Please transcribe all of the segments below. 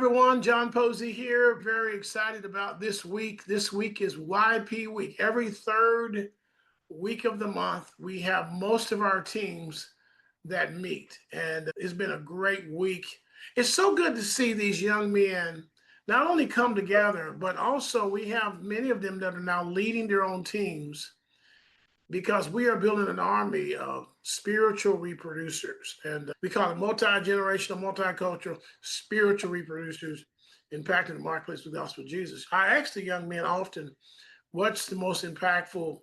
everyone. John Posey here. Very excited about this week. This week is YP week. Every third week of the month, we have most of our teams that meet. And it's been a great week. It's so good to see these young men not only come together, but also we have many of them that are now leading their own teams because we are building an army of spiritual reproducers. And we call it multi-generational, multicultural, spiritual reproducers impacting the marketplace with the gospel of Jesus. I ask the young men often, what's the most impactful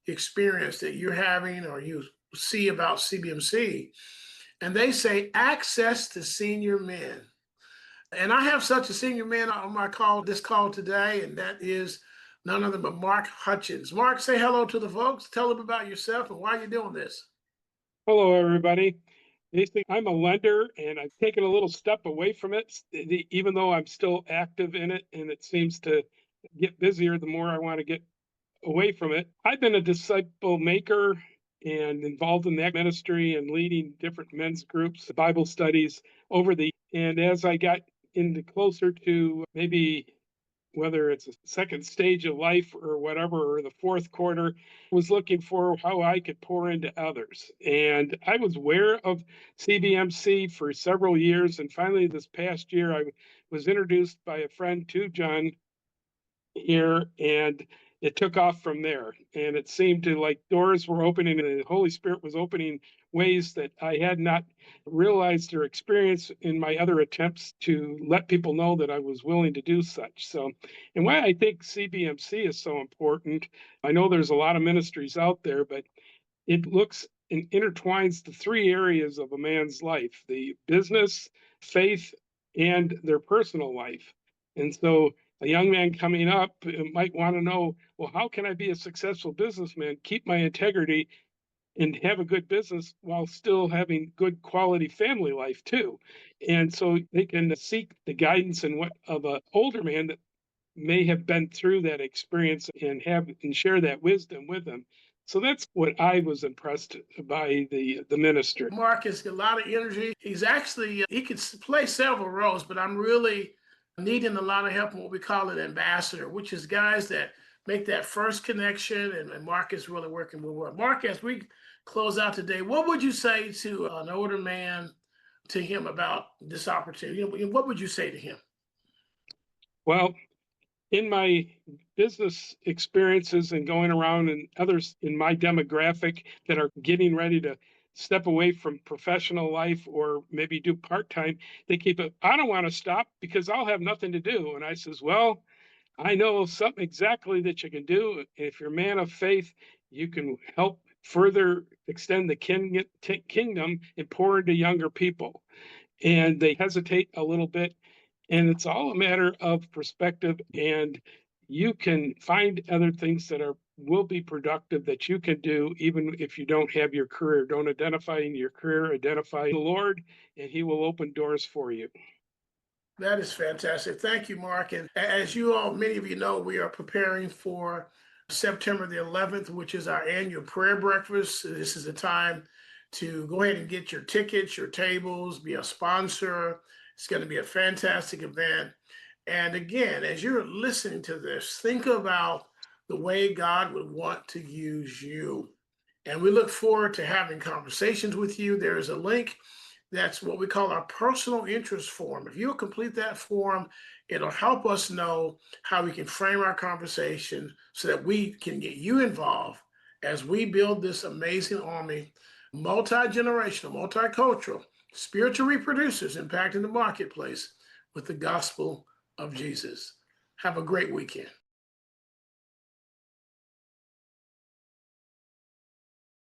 experience that you're having or you see about CBMC? And they say access to senior men. And I have such a senior man on this call today, and that is none other but Mark Hutchins. Mark, say hello to the folks. Tell them about yourself and why you're doing this. Hello, everybody. Basically, I'm a lender and I've taken a little step away from it, even though I'm still active in it and it seems to get busier the more I want to get away from it. I've been a disciple maker and involved in that ministry and leading different men's groups, Bible studies and as I got into closer to maybe whether it's a second stage of life or whatever, or the fourth quarter, was looking for how I could pour into others. And I was aware of CBMC for several years. And finally, this past year, I was introduced by a friend to John here, and it took off from there. And it seemed to like doors were opening and the Holy Spirit was opening ways that I had not realized or experienced in my other attempts to let people know that I was willing to do such. So, and why I think CBMC is so important, I know there's a lot of ministries out there, but it looks and intertwines the three areas of a man's life: the business, faith, and their personal life. And so a young man coming up might want to know, well, how can I be a successful businessman, keep my integrity, and have a good business while still having good quality family life too? And so they can seek the guidance and what of an older man that may have been through that experience and share that wisdom with them. So that's what I was impressed by the minister. Mark has a lot of energy. He's actually, he could play several roles, but I'm really needing a lot of help in what we call an ambassador, which is guys that make that first connection. And Mark is really working with what. Mark, as we close out today, what would you say to an older man, to him about this opportunity? What would you say to him? Well, in my business experiences and going around and others in my demographic that are getting ready to step away from professional life or maybe do part-time, they keep it, I don't want to stop because I'll have nothing to do. And I says, well, I know something exactly that you can do. If you're a man of faith, you can help further extend the kingdom and pour into younger people. And they hesitate a little bit. And it's all a matter of perspective. And you can find other things that will be productive that you can do, even if you don't have your career. Don't identify in your career, identify the Lord, and He will open doors for you. That is fantastic. Thank you, Mark. And as you all, many of you know, we are preparing for September the 11th, which is our annual prayer breakfast. This is a time to go ahead and get your tickets, your tables, be a sponsor. It's going to be a fantastic event. And again, as you're listening to this, think about the way God would want to use you. And we look forward to having conversations with you. There is a link. That's what we call our personal interest form. If you'll complete that form, it'll help us know how we can frame our conversation so that we can get you involved as we build this amazing army, multi-generational, multicultural, spiritual reproducers impacting the marketplace with the gospel of Jesus. Have a great weekend.